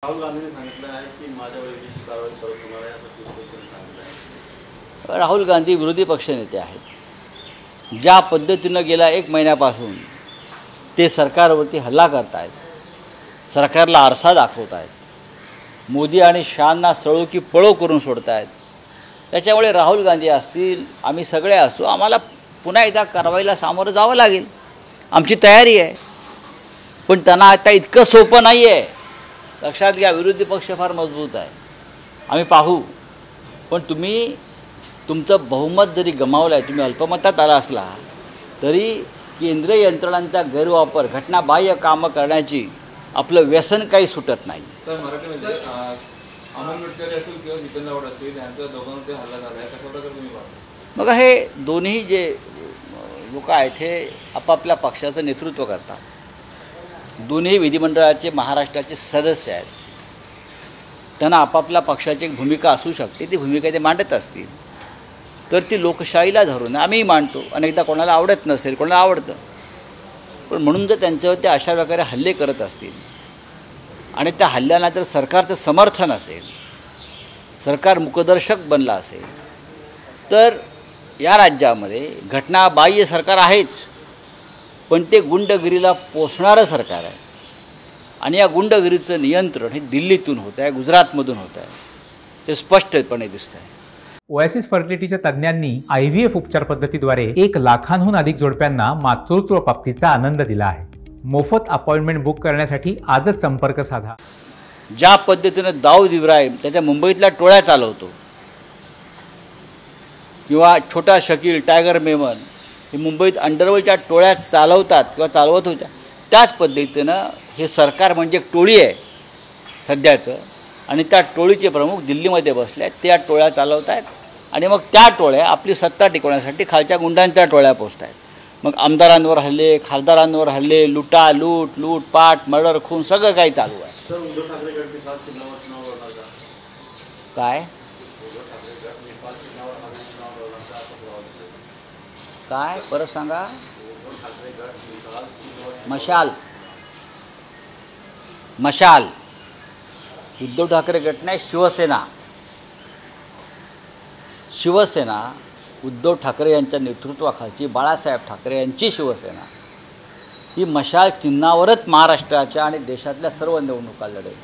राहुल गांधींनी सांगितलं आहे की माझ्यावर ईडीची कारवाई परत होणार आहे असं त्यांनी सांगितलं आहे। राहुल गांधी विरोधी पक्षनेते आहेत। ज्या पद्धतीनं गेल्या 1 महिन्यापासून ते सरकारवरती हल्ला करत आहेत, सरकारला आरसा दाखवत आहेत, मोदी आणि शहांना सळो की पळो करून सोडत आहेत। त्याच्यामुळे राहुल गांधी असतील, आम्ही सगळे असतो, आम्हाला पुन्हा एकदा कारवाईला सामोरं जावं लागेल। आमची तयारी आहे, पण त्यांना आता इतकं सोपं नाही आहे। लक्षात घ्या, विरोधी पक्ष फार मजबूत आहे, आम्ही पाहू। पण तुम्ही तुमचं बहुमत जरी गमावलं आहे, तुम्ही अल्पमतात आला असला तरी केंद्रीय यंत्रणांचा गैरवापर, घटनाबाह्य कामं करण्याची आपलं व्यसन काही सुटत नाही। सर, मराठीमध्ये अमोल मिटकरी असेल किंवा जितेंद्र आव्हाड असतील, त्यांच्या दोघांमध्ये हल्ला झाला आहे, कशा प्रकारे तुम्ही पाहता? मग हे दोन्ही जे लोक आहेत हे आपापल्या पक्षाचं नेतृत्व करतात। दोन्ही विधिमंडळाचे महाराष्ट्राचे सदस्य आहेत, त्यांना आपापल्या पक्षाची एक भूमिका असू शकते, ती भूमिका ते मांडत असतील तर ती लोकशाहीला धरून आम्ही मांडतो। अनेकदा कोणाला आवडत नसेल, कोणाला आवडतं, पण म्हणून जर त्यांच्यावर ते अशा प्रकारे हल्ले करत असतील आणि त्या हल्ल्यांना जर सरकारचं समर्थन असेल, सरकार मुकदर्शक बनला असेल, तर या राज्यामध्ये घटनाबाह्य सरकार आहेच, पण ते गुंडगिरीला पोसणारं सरकार आहे। आणि या गुंडगिरीचं नियंत्रण हे दिल्लीतून होत आहे, गुजरातमधून होत आहे, हे स्पष्टपणे दिसत आहे। ओएसिस फर्टिलिटीच्या तज्ज्ञांनी IVF उपचार पद्धतीद्वारे 1 लाखांहून अधिक जोडप्यांना मातृत्व प्राप्तीचा आनंद दिला आहे। मोफत अपॉइंटमेंट बुक करण्यासाठी आजच संपर्क साधा। ज्या पद्धतीनं दाऊद इब्राहिम त्याच्या मुंबईतल्या टोळ्या चालवतो, किंवा छोटा शकील, टायगर मेमन हे मुंबईत अंडरवर्ल्डच्या टोळ्या चालवतात किंवा चालवत होत्या, त्याच पद्धतीनं हे सरकार म्हणजे एक टोळी आहे सध्याचं, आणि त्या टोळीचे प्रमुख दिल्लीमध्ये बसले आहेत, त्या टोळ्या चालवत आहेत। आणि मग त्या टोळ्या आपली सत्ता टिकवण्यासाठी खालच्या गुंडांच्या टोळ्या पोचत आहेत। मग आमदारांवर हल्ले, खासदारांवर हल्ले, लूटपाट, मर्डर, खून सगळं काही चालू आहे। सर, उद्धव ठाकरे गट के साथ चिन्हावर चुनाव लढणार का? काय उद्धव ठाकरे गट के साथ चिन्हावर आम्ही चुनाव लढणार का असं बोलावं? काय परत सांगा? उद्धव ठाकरे गट के साथ चिन्हावर मशाल उद्धव ठाकरे गट नाही, शिवसेना उद्धव ठाकरे यांच्या नेतृत्वाखालची बाळासाहेब ठाकरे यांची शिवसेना ही मशाल चिन्हावरच महाराष्ट्राच्या आणि देशातल्या सर्व निवडणुका लढेल।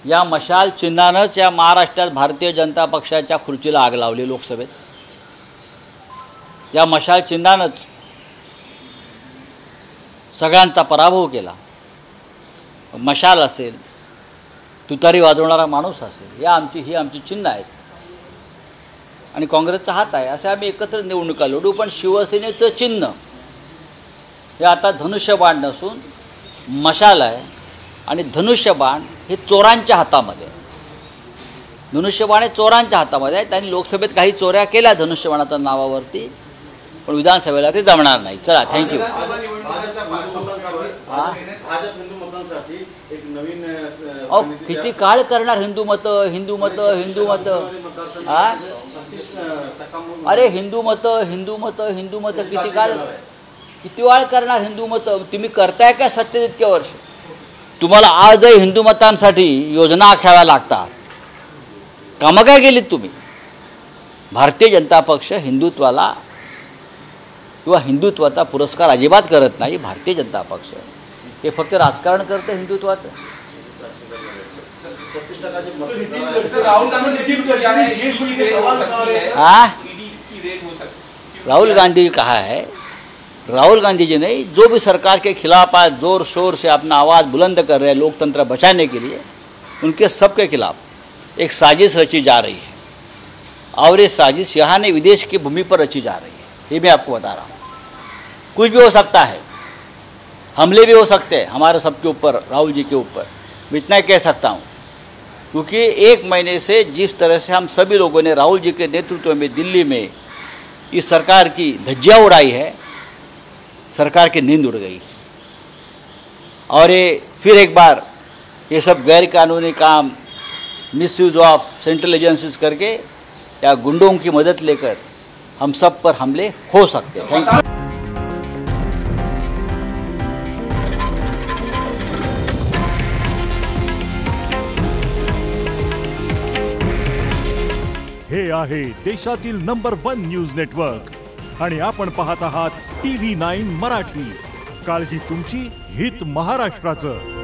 या मशाल चिन्हानंच या महाराष्ट्रात भारतीय जनता पक्षाच्या खुर्चीला आग लावली लोकसभेत। या मशाल चिन्हानंच सगळ्यांचा पराभव केला। मशाल असेल, तुतारी वाजवणारा माणूस असेल, ही आमची चिन्ह आहेत आणि काँग्रेसचा हात आहे, असे आम्ही एकत्र निवडणुका लढू। पण शिवसेनेचं चिन्ह हे आता धनुष्यबाण नसून मशाल आहे, आणि धनुष्यबाण हे चोरांच्या हातामध्ये, धनुष्यबाण हे चोरांच्या हातामध्ये आहे। त्यांनी लोकसभेत काही चोऱ्या केल्या धनुष्यबाणाच्या नावावरती, पण विधानसभेला ते जमणार नाही। चला, थँक्यू। एक नवीन किती काळ करणार हिंदू मत? अरे हिंदू मत किती वेळ करणार हिंदू मत? तुम्ही करताय काय सत्तेत इतके वर्ष? तुम्हाला आजही हिंदू मतांसाठी योजना आखाव्या लागतात। कामं काय केलीत तुम्ही? भारतीय जनता पक्ष हिंदुत्वाला किंवा हिंदुत्वाचा पुरस्कार अजिबात करत नाही। भारतीय जनता पक्ष हे फक्त राजकारण करतं हिंदुत्वाचं। राहुल गांधी कहा है, राहुल गांधी जी नहीं, जो भी सरकार के खिलाफ आज जोर शोर से अपना आवाज़ बुलंद कर रहे हैं लोकतंत्र बचाने के लिए, उनके सबके खिलाफ एक साजिश रची जा रही है, और ये साजिश यहाँ ने विदेश की भूमि पर रची जा रही है। ये मैं आपको बता रहा हूँ। कुछ भी हो सकता है, हमले भी हो सकते हैं हमारे सबके ऊपर, राहुल जी के ऊपर। मैं इतना ही कह सकता हूँ, क्योंकि 1 महीने से जिस तरह से हम सभी लोगों ने राहुल जी के नेतृत्व में दिल्ली में इस सरकार की धज्जियाँ उड़ाई है, सरकार की नींद उड़ गई। और ये फिर एक बार ये सब गैर कानूनी काम, मिसयूज ऑफ सेंट्रल एजेंसीज करके या गुंडों की मदद लेकर हम सब पर हमले हो सकते हैं। Thank you. हे आहे देशातील नंबर 1 न्यूज नेटवर्क आणि आपण पाहत आहात TV9 मराठी. काळजी तुमची, हित महाराष्ट्राचं.